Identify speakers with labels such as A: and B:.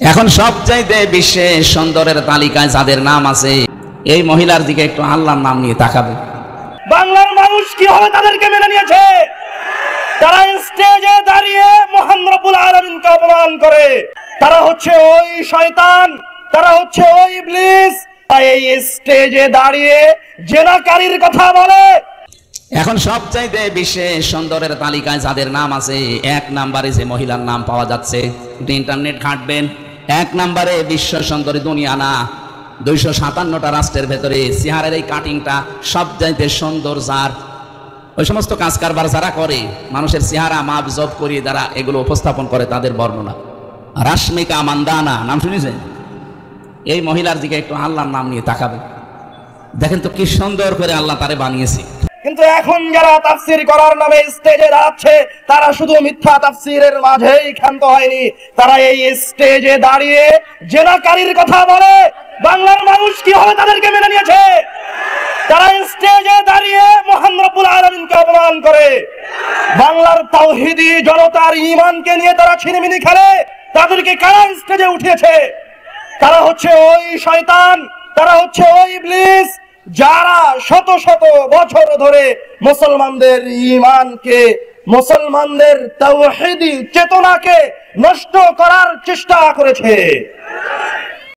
A: এখন সবচাইতে বিশ্বে সুন্দরের তালিকায় যাদের নাম আছে, এই মহিলার দিকে একটু আল্লাহর নাম নিয়ে তাকাবে।
B: বাংলার মানুষ কিভাবে তাদেরকে মেনে নিয়েছে? তারা স্টেজে দাঁড়িয়ে মহান রব্বুল আলামিনকে অপমান করে। তারা হচ্ছে ওই শয়তান, তারা হচ্ছে ওই ইবলিস। এই স্টেজে দাঁড়িয়ে জেনাকারীর কথা বলে।
A: এখন সবচাইতে বিশ্বে সুন্দরের তালিকায় যাদের নাম আছে, এক নম্বরে যে মহিলার নাম পাওয়া যাচ্ছে, ইন্টারনেট ঘাঁটবেন, এক নম্বরে বিশ্ব সুন্দরী দুনিয়া না, 257টা রাষ্ট্রের ভেতরে চেহারার এই কাটিংটা সবচাইতে সুন্দর যার। ওই সমস্ত কাজ কারবার যারা করে, মানুষের চেহারা মাপ জব করিয়ে যারা এগুলো উপস্থাপন করে, তাদের বর্ণনা। রাশমিকা মান্দানা নাম শুনেছেন? এই মহিলার দিকে একটু আল্লাহর নাম নিয়ে তাকাবে, দেখেন তো কি সুন্দর করে আল্লাহ তারে বানিয়েছে।
B: কিন্তু এখন যারা তাফসীর করার নামে স্টেজে দাঁড়াচ্ছে, তারা শুধু মিথ্যা তাফসীরের মাঝেই ক্ষান্ত হয়নি, তারা এই স্টেজে দাঁড়িয়ে জেনাকারীর কথা বলে। বাংলার মানুষ কিভাবে তাদেরকে মেনে নিয়েছে? তারা স্টেজে দাঁড়িয়ে মহান রব্বুল আলামিনকে অপমান করে। বাংলার তাওহীদি জনতার ঈমানকে নিয়ে তারা ছিনিমিনি খেলে। তাদেরকে কারা স্টেজে উঠিয়েছে? তারা হচ্ছে ওই শয়তান, তারা হচ্ছে ওই ইবলিস, যারা শত শত বছর ধরে মুসলমানদের ঈমানকে, মুসলমানদের তাওহীদি চেতনাকে নষ্ট করার চেষ্টা করেছে।